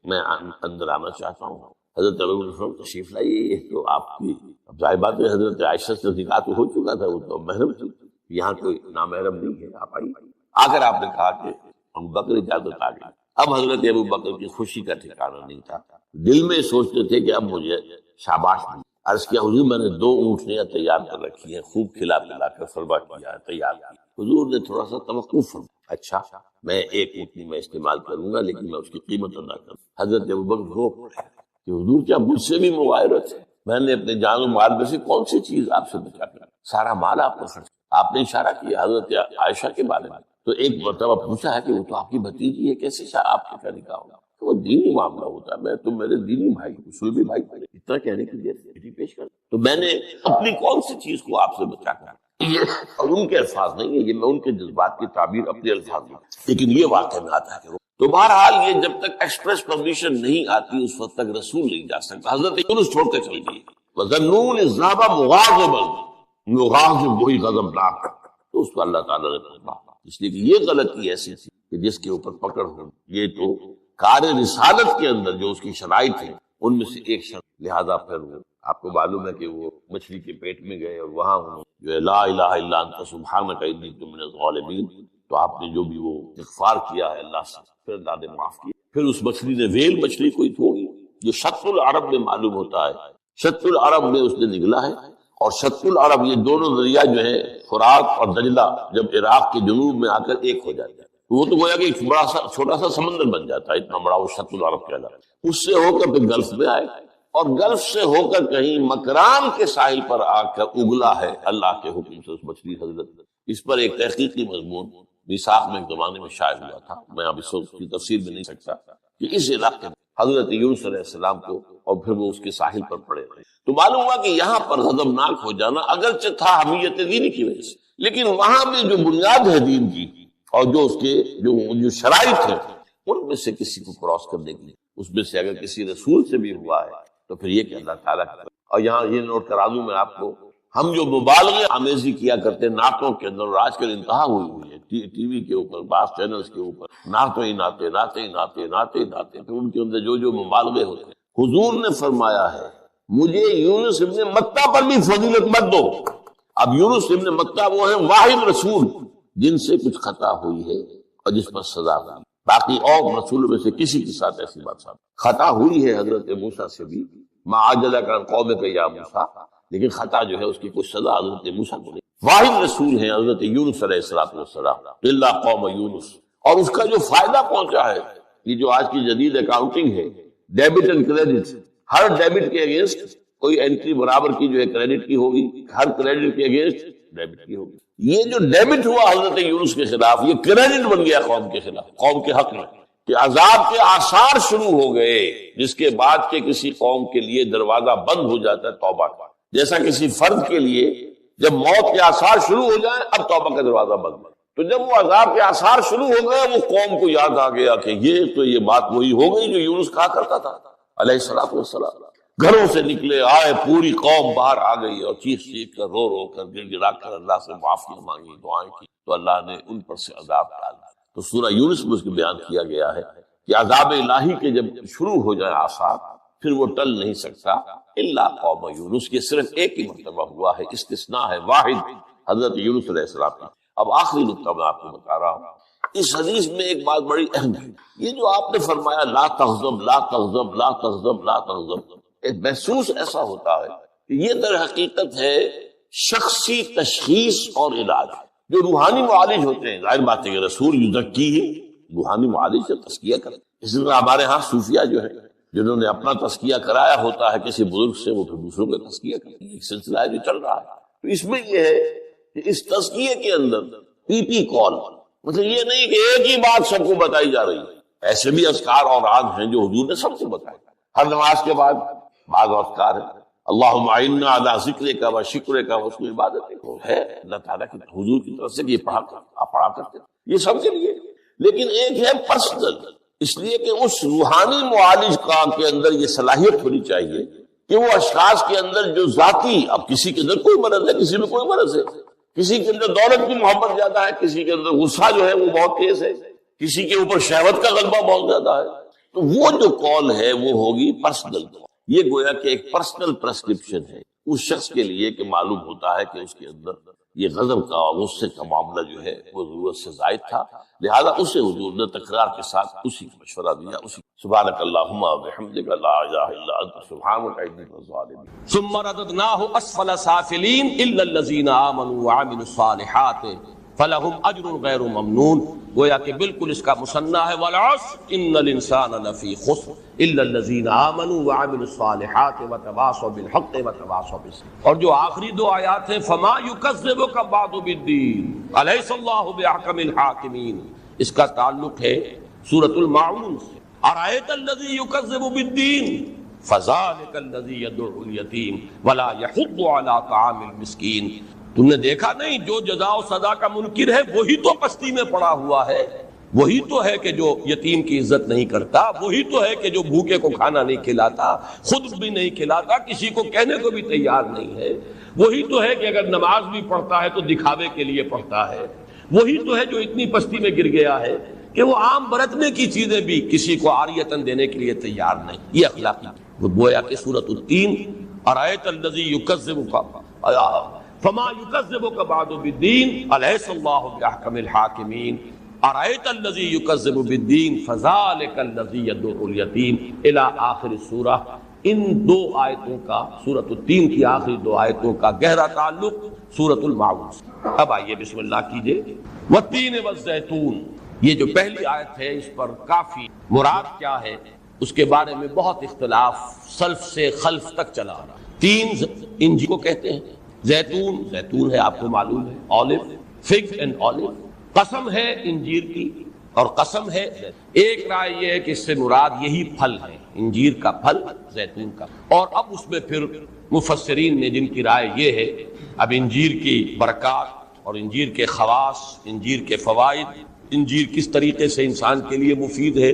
Speaker 1: میں اندر آنا چاہتا ہوں۔ حضرت ابو تشریف لائیے، تو آپ کی اب ظاہر بات ہے حضرت عائشہ سے نکاح تو ہو چکا تھا، وہ تو محرم تھی، یہاں کوئی نامحرم نہیں ہے، آپ آئیے۔ آ کر آپ نے کہا کہ ابو بکر اجازت آ گئی۔ اب حضرت ابو بکر کی خوشی کا ٹھکانہ نہیں تھا، دل میں سوچتے تھے کہ اب مجھے شاباش ملی۔ عرض کیا حضور میں نے 2 اونٹنیاں تیار کر رکھی ہیں، خوب کھلا پلا کر فربا کیا ہے، تیار کی۔ حضور نے تھوڑا سا توقف فرمایا، اچھا میں 1 اونٹنی میں استعمال کروں گا، لیکن میں اس کی قیمت ادا کروں۔ حضرت ابو بکر رو پڑے کہ حضور کیا مجھ سے بھی مغایرت ہے، میں نے اپنے جان و مال میں سے کون سی چیز آپ سے بچا کر، سارا مال آپ کو خرچ۔ آپ نے اشارہ کیا حضرت عائشہ کے بارے میں، تو ایک مرتبہ پوچھا ہے کہ وہ تو آپ کی بھتیجی ہے، کیسے آپ کے کا نکاح ہوگا؟ وہ دینی معاملہ ہوتا ہے، میں تم میرے دینی بھائی، مسلم بھائی، اتنا کہنے کی دیر پیش کر، تو میں نے اپنی کون سی چیز کو آپ سے بچا کر، اور ان کے الفاظ نہیں ہے یہ، میں ان کے جذبات کی تعبیر اپنے الفاظ میں، لیکن یہ واقعہ میں آتا ہے کہ تو بہرحال یہ جب تک ایکسپریس پرمیشن نہیں آتی اس وقت تک رسول نہیں جا سکتا. حضرت یونس چھوڑ کے چل گئی. وَذَنُّونِ ذَهَبَ مُغَاضِبًا، مغاضب وہی غضبناک، تو اس کو اللہ تعالیٰ نے پکڑا. اس لیے کہ یہ غلطی ایسی تھی کہ جس کے اوپر پکڑ ہو. یہ تو کار رسالت کے اندر جو اس کی شرائط ہیں ان میں سے ایک شرط. لہذا پھر وہ آپ کو معلوم ہے کہ وہ مچھلی کے پیٹ میں گئے اور وہاں جو ہے لا الہ الا انت سبحانک انی کنت من الظالمین، تو آپ نے جو بھی وہ استغفار کیا ہے اللہ سے، پھر اللہ نے معاف کیا. پھر اس مچھلی نے ویل مچھلی کوئی ہوگی جو شط العرب میں معلوم ہوتا ہے، شط العرب میں اس نے نگلا ہے. اور شط العرب یہ دونوں دریا جو ہیں فرات اور دجلہ جب عراق کے جنوب میں آ کر ایک ہو جاتے ہیں، وہ تو گویا کہ ایک بڑا سا چھوٹا سا سمندر بن جاتا ہے، اتنا بڑا وہ شط العرب کہلاتا ہے. اس سے ہو کر پھر گلف میں آئے اور گلف سے ہو کر کہیں مکران کے ساحل پر آ کر اگلا ہے اللہ کے حکم سے اس مچھلی حضرت. اس پر ایک تحقیقی مضمون میثاق میں ایک زمانے میں شائع ہوا تھا، میں اب اس کی تفصیل میں نہیں سکتا، کہ اس علاقے میں حضرت یونس علیہ السلام کو اور پھر وہ اس کے ساحل پر پڑے رہے. تو معلوم ہوا کہ یہاں پر غضبناک ہو جانا اگرچہ تھا حمیت دینی کی وجہ سے، لیکن وہاں بھی جو بنیاد ہے دین کی اور جو اس کے جو شرائط ہیں ان میں سے کسی کو کراس کرنے کی، اس میں سے اگر کسی رسول سے بھی ہوا ہے تو پھر یہ کہ اللہ تعالیٰ کا. اور یہاں یہ نوٹ کرا دوں میں آپ کو، ہم جو مبالغے آمیزی کیا کرتے نعتوں کے اندر، اور آج کل انتہا ہوئی ہے ٹی وی کے اوپر، بعض چینلز کے اوپر نعتیں ہی نعتیں، نعتیں ہی نعتیں، نعتیں ہی نعتیں، پھر ان کے اندر جو مبالغے ہوتے ہیں. حضور نے فرمایا ہے مجھے یونس ابن متہ پر بھی فضیلت مت دو. اب یونس ابن متہ وہ ہیں واحد رسول جن سے کچھ خطا ہوئی ہے اور جس پر سزا ہوئی. باقی اور رسولوں میں سے کسی کے ساتھ ایسی بات خطا ہوئی ہے. حضرت موسیٰ سے بھی ما عجلک عن قومک یا موسیٰ، لیکن خطا جو ہے اس کی کوئی سزا حضرت موسیٰ کو نہیں. واحد رسول ہیں حضرت یونس علیہ السلام، الا قوم یونس. اور اس کا جو فائدہ پہنچا ہے، یہ جو آج کی جدید اکاؤنٹنگ ہے، debit and credit, Hare debit کے اگینسٹ کوئی انٹری برابر کی جو ہے کریڈٹ کی ہوگی، ہر کریڈٹ کے اگینسٹ ڈیبٹ کی ہوگی. یہ جو ڈیبٹ ہوا حضرت یونس کے خلاف، یہ کریڈٹ بن گیا قوم کے خلاف، قوم کے حق میں، کہ عذاب کے آثار شروع ہو گئے، جس کے بعد کے کسی قوم کے لیے دروازہ بند ہو جاتا ہے توبہ کا. جیسا کسی فرد کے لیے جب موت کے آثار شروع ہو جائیں اب توبہ کا دروازہ بند. تو جب وہ عذاب کے آثار شروع ہو گئے، وہ قوم کو یاد آ گیا کہ یہ بات وہی ہو گئی جو یونس کہا کرتا تھا علیہ السلام. گھروں سے نکلے آئے، پوری قوم باہر آ گئی اور چیخ چیخ کر رو کر گر گرا کر اللہ سے معافی مانگی، دعائیں کی، تو اللہ نے ان پر سے عذاب ڈالا. تو سورہ یونس میں اس کو بیان کیا گیا ہے کہ عذاب الہی کے جب شروع ہو جائے آثار، پھر وہ ٹل نہیں سکتا الا قوم یونس. یہ صرف ایک ہی مرتبہ ہوا ہے، استثناء ہے واحد حضرت یونس علیہ السلام کی. اب آخری نقطہ میں آپ کو بتا رہا ہوں. اس حدیث میں ایک بات بڑی اہم ہے، یہ جو آپ نے فرمایا لا تغضب لا تغضب لا تغضب لا تغضب، محسوس ایسا ہوتا ہے کہ یہ در حقیقت ہے شخصی تشخیص اور علاج. جو روحانی معالج ہوتے ہیں، ظاہر بات ہے کہ رسول یزکی ہی، روحانی معالج سے تزکیہ کریں. اسی طرح ہمارے ہاں صوفیہ جو ہے جنہوں نے اپنا تزکیہ کرایا ہوتا ہے کسی بزرگ سے، وہ پھر دوسروں کا تزکیہ کریں. ایک سلسلہ ہے جو چل رہا ہے. تو اس میں یہ ہے کہ اس تزکیے کے اندر پی کال، مطلب یہ نہیں کہ ایک ہی بات سب کو بتائی جا رہی ہے. ایسے بھی اذکار اور عاد ہیں جو حضور نے سب کو بتایا. ہر نماز کے بعد بعض اذکار ہیں، اللہم اعنا علی ذکرک و شکرک و حسن عبادتک، ہے اللہ تعالیٰ کی حضور کی طرف سے کہ یہ پڑھا کرتے ہیں، یہ سب کے لیے. لیکن ایک ہے پرسنل، اس لیے کہ اس روحانی معالج کا کے اندر یہ صلاحیت ہونی چاہیے کہ وہ اشخاص کے اندر جو ذاتی، اب کسی کے اندر کوئی مرض ہے، کسی میں کوئی مرض ہے، کسی کے اندر دولت کی محبت زیادہ ہے، کسی کے اندر غصہ جو ہے وہ بہت تیز ہے، کسی کے اوپر شہوت کا غلبہ بہت زیادہ ہے. تو وہ جو کال ہے وہ ہوگی پرسنل. یہ گویا کہ ایک پرسنل پرسکرپشن ہے اس شخص کے لیے کہ معلوم ہوتا ہے کہ اس کے اندر یہ غضب کا اور غصے کا معاملہ جو ہے وہ ضرورت سے زائد تھا، لہذا اسے حضور نے تکرار کے ساتھ اسی کو مشورہ دیا. اسی سبحانک اللہم وبحمدک لا الہ الا انت سبحانک انی کنت من الظالمین. ثم رددناہ اسفل سافلین الا الذین آمنوا وعملوا الصالحات فلہم اجر غیر ممنون. گویا کہ بالکل اس کا مثنیٰ ہے والعصر ان الانسان لفی خسر الا الذین آمنوا وعملوا الصالحات وتواصوا بالحق وتواصوا بالصبر. اور جو آخری دو آیات ہیں فما یکذبک بعد بالدین الیس اللہ باحکم الحاکمین، اس کا تعلق ہے سورۃ الماعون سے. ارأیت الذی یکذب بالدین فذلک الذی یدعو الیتیم ولا یحض علی طعام المسکین. تم نے دیکھا نہیں جو جزا و سزا کا منکر ہے وہی تو پستی میں پڑا ہوا ہے، وہی تو ہے کہ جو یتیم کی عزت نہیں کرتا، وہی تو ہے کہ جو بھوکے کو کھانا نہیں کھلاتا، خود بھی نہیں کھلاتا، کسی کو کہنے کو بھی تیار نہیں ہے، وہی تو ہے کہ اگر نماز بھی پڑھتا ہے تو دکھاوے کے لیے پڑھتا ہے، وہی تو ہے جو اتنی پستی میں گر گیا ہے کہ وہ عام برتنے کی چیزیں بھی کسی کو عاریتاً دینے کے لیے تیار نہیں۔ یہ اخلاقی وہ گویا کہ سورۃ التین ارأیت الذی یکذب فما یکذبک بعد بالدین الیس اللہ باحکم الحاکمین ارأیت الذی یکذب بالدین فذلک الذی یدعو الیتیم الی آخر السورہ۔ ان دو آیتوں کا، سورۃ التین کی آخری دو آیتوں کا گہرا تعلق سورۃ الماعون سے۔ اب آئیے بسم اللہ کیجئے۔ والتین والزیتون، یہ جو پہلی آیت ہے اس پر کافی مراد کیا ہے اس کے بارے میں بہت اختلاف سلف سے خلف تک چلا آ رہا۔ تین انجیر کو کہتے ہیں، زیتون، زیتون ہے آپ کو معلوم ہے، اولیو، فگ اینڈ اولیو، قسم ہے انجیر کی اور قسم ہے زیتون۔ ایک رائے یہ ہے کہ اس سے مراد یہی پھل ہے، انجیر کا پھل، زیتون کا۔ اور اب اس میں پھر مفسرین نے جن کی رائے یہ ہے، اب انجیر کی برکات اور انجیر کے خواص، انجیر کے فوائد، انجیر کس طریقے سے انسان کے لیے مفید ہے،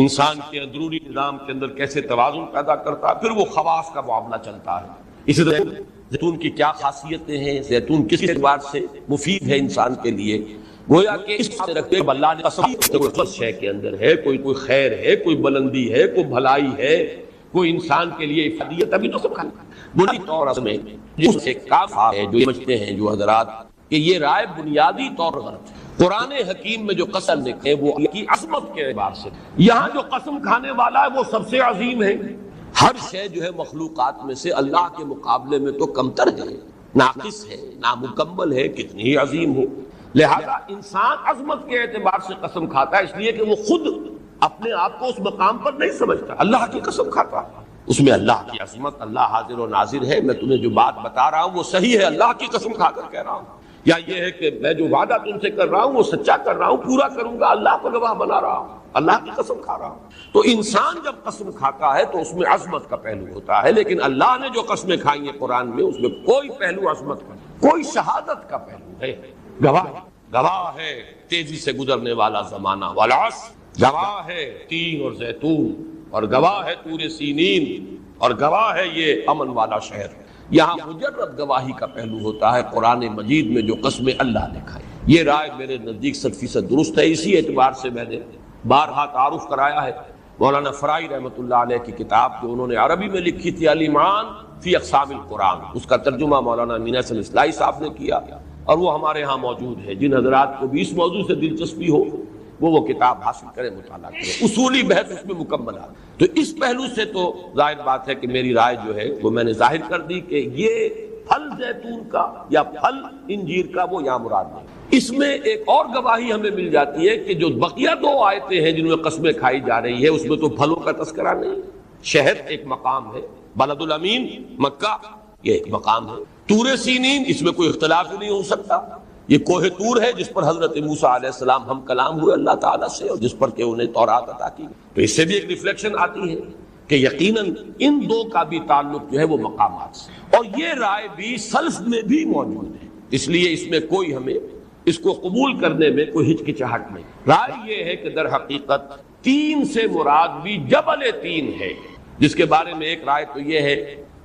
Speaker 1: انسان کے اندرونی نظام کے اندر کیسے توازن پیدا کرتا ہے، پھر وہ خواص کا معاملہ چلتا ہے۔ اسی طرح زیتون کی کیا خاصیتیں ہیں، زیتون کس اعتبار سے مفید ہے انسان کے لیے، گویا کہ اس سے رکھتے ہیں اللہ نے قسم شے کے اندر ہے، کوئی خیر ہے، کوئی بلندی ہے، کوئی بھلائی ہے، کوئی انسان کے لیے افادیت، ابھی تو سب بنیادی طور میں جس سے کافر ہے جو سمجھتے ہیں جو حضرات کہ یہ رائے بنیادی طور پر غلط ہے۔ قرآن حکیم میں جو قسم لکھے وہ اللہ کی عظمت کے اعتبار سے، یہاں جو قسم کھانے والا ہے وہ سب سے عظیم ہے۔ ہر شے جو ہے مخلوقات میں سے اللہ کے مقابلے میں تو کمتر ہے، ناقص ہے، نامکمل ہے، کتنی ہی عظیم ہو۔ لہذا انسان عظمت کے اعتبار سے قسم کھاتا ہے، اس لیے کہ وہ خود اپنے آپ کو اس مقام پر نہیں سمجھتا، اللہ کی قسم کھاتا ہے، اس میں اللہ کی عظمت، اللہ حاضر و ناظر ہے، میں تمہیں جو بات بتا رہا ہوں وہ صحیح ہے، اللہ کی قسم کھا کر کہہ رہا ہوں، یا یہ ہے کہ میں جو وعدہ تم سے کر رہا ہوں وہ سچا کر رہا ہوں، پورا کروں گا، اللہ کو گواہ بنا رہا ہوں، اللہ کی قسم کھا رہا ہوں۔ تو انسان جب قسم کھاتا ہے تو اس میں عظمت کا پہلو ہوتا ہے، لیکن اللہ نے جو قسمیں کھائی ہیں قرآن میں اس میں کوئی پہلو عظمت کا نہیں، کوئی شہادت کا پہلو ہے، گواہ ہے تیزی سے گزرنے والا زمانہ، والعصر، گواہ ہے تین اور زیتون، اور گواہ ہے طور سینین، اور گواہ ہے یہ امن والا شہر۔ یہاں مجرد گواہی کا پہلو ہوتا ہے قرآن مجید میں جو قسمیں اللہ نے کھائی۔ یہ رائے میرے نزدیک 100% درست ہے، اسی اعتبار سے میں نے بارہا تعارف کرایا ہے مولانا فرائی رحمۃ اللہ علیہ کی کتاب جو انہوں نے عربی میں لکھی تھی، العمران فی اقسام القرآن، اس کا ترجمہ مولانا امین احسن اصلاحی صاحب نے کیا، اور وہ ہمارے ہاں موجود ہے۔ جن حضرات کو بھی اس موضوع سے دلچسپی ہو وہ کتاب حاصل کریں، مطالعہ کریں، اصولی بحث اس میں مکمل ہے۔ تو اس پہلو سے تو ظاہر بات ہے کہ میری رائے جو ہے وہ میں نے ظاہر کر دی کہ یہ پھل زیتون کا یا پھل انجیر کا وہ یہاں مراد نہیں۔ اس میں ایک اور گواہی ہمیں مل جاتی ہے کہ جو بقیہ دو آیتیں ہیں جن میں قسمیں کھائی جا رہی ہے اس میں تو پھلوں کا تذکرہ نہیں۔ شہر ایک مقام ہے، بلد الامین مکہ یہ ایک مقام ہے، طور سینین اس میں کوئی اختلاف ہی نہیں ہو سکتا، یہ کوہ طور ہے جس پر حضرت موسیٰ علیہ السلام ہم کلام ہوئے اللہ تعالیٰ سے، اور جس پر کہ انہیں تورات عطا کی۔ تو اس سے بھی ایک ریفلیکشن آتی ہے کہ یقیناً ان دو کا بھی تعلق جو ہے وہ مقامات سے، اور یہ رائے بھی سلف میں بھی موجود ہے، اس لیے اس میں کوئی ہمیں اس کو قبول کرنے میں کوئی ہچکچاہٹ نہیں۔ رائے یہ ہے کہ در حقیقت تین سے مراد بھی جبل تین ہے، جس کے بارے میں ایک رائے تو یہ ہے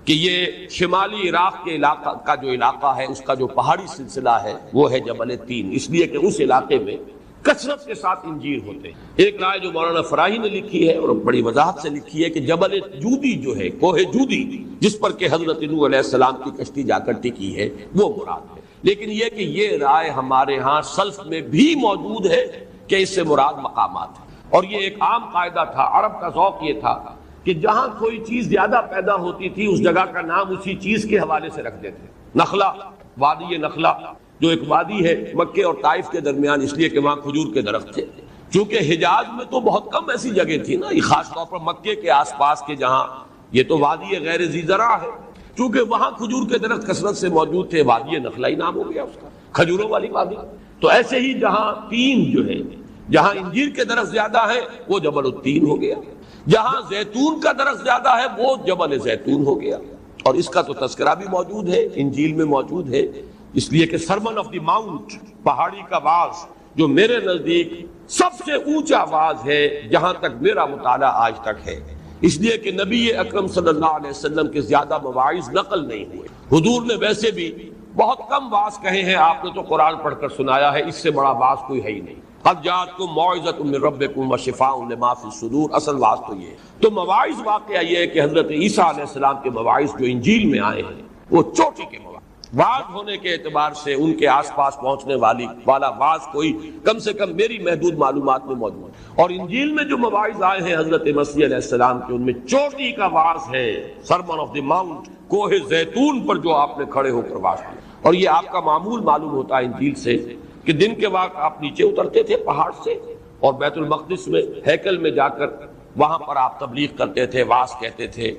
Speaker 1: کہ یہ شمالی عراق کے علاقہ کا جو علاقہ ہے اس کا جو پہاڑی سلسلہ ہے وہ ہے جبل تین، اس لیے کہ اس علاقے میں کثرت کے ساتھ انجیر ہوتے ہیں۔ ایک رائے جو مولانا فراہی نے لکھی ہے اور بڑی وضاحت سے لکھی ہے کہ جبل جودی جو ہے، کوہ جودی جس پر کہ حضرت نوح علیہ السلام کی کشتی جا کر ٹکی ہے وہ مراد ہے۔ لیکن یہ کہ یہ رائے ہمارے ہاں سلف میں بھی موجود ہے کہ اس سے مراد مقامات ہے، اور یہ ایک عام قاعدہ تھا، عرب کا ذوق یہ تھا کہ جہاں کوئی چیز زیادہ پیدا ہوتی تھی اس جگہ کا نام اسی چیز کے حوالے سے رکھ دیتے۔ نخلا، وادی نخلا جو ایک وادی ہے مکے اور طائف کے درمیان، اس لیے کہ وہاں کھجور کے درخت تھے، چونکہ حجاز میں تو بہت کم ایسی جگہ تھی نا، خاص طور پر مکے کے آس پاس کے جہاں یہ تو وادی غیر ذی زرع ہے، چونکہ وہاں کھجور کے درخت کثرت سے موجود تھے، وادی نخلا ہی نام ہو گیا اس کا، کھجوروں والی وادی۔ تو ایسے ہی جہاں تین جو ہے، جہاں انجیر کے درخت زیادہ ہے وہ جبل التین ہو گیا، جہاں زیتون کا درخت زیادہ ہے وہ جبل زیتون ہو گیا، اور اس کا تو تذکرہ بھی موجود ہے، انجیل میں موجود ہے، اس لیے کہ سرمن آف دی ماؤنٹ، پہاڑی کا باغ، جو میرے نزدیک سب سے اونچا آواز ہے جہاں تک میرا مطالعہ آج تک ہے، اس لیے کہ نبی اکرم صلی اللہ علیہ وسلم کے زیادہ مواعظ نقل نہیں ہوئے۔ حضور نے ویسے بھی بہت کم واعظ کہے ہیں، آپ نے تو قرآن پڑھ کر سنایا ہے، اس سے بڑا واعظ کوئی ہے ہی نہیں۔ قد جاءتکم موعظۃ من ربکم وشفاء لما فی الصدور، اصل واعظ تو یہ ہے۔ تو مواعظ واقعہ یہ ہے کہ حضرت عیسیٰ علیہ السلام کے مواعظ جو انجیل میں آئے ہیں وہ چوٹی کے مواعظ، واعظ ہونے کے اعتبار سے ان کے آس پاس پہنچنے والا واعظ کوئی کم سے کم میری محدود معلومات میں موجود ہے۔ اور انجیل میں جو مواعظ آئے ہیں حضرت مسیح علیہ السلام کے، ان میں چوٹی کا واعظ ہے، سرمن آف دی ماؤنٹ، کوہ زیتون پر جو آپ نے کھڑے ہو کر واعظ کیا۔ اور یہ آپ کا معمول معلوم ہوتا ہے انجیل سے کہ دن کے وقت آپ نیچے اترتے تھے پہاڑ سے اور بیت المقدس میں ہیکل میں جا کر وہاں پر آپ تبلیغ کرتے تھے، واعظ کہتے تھے۔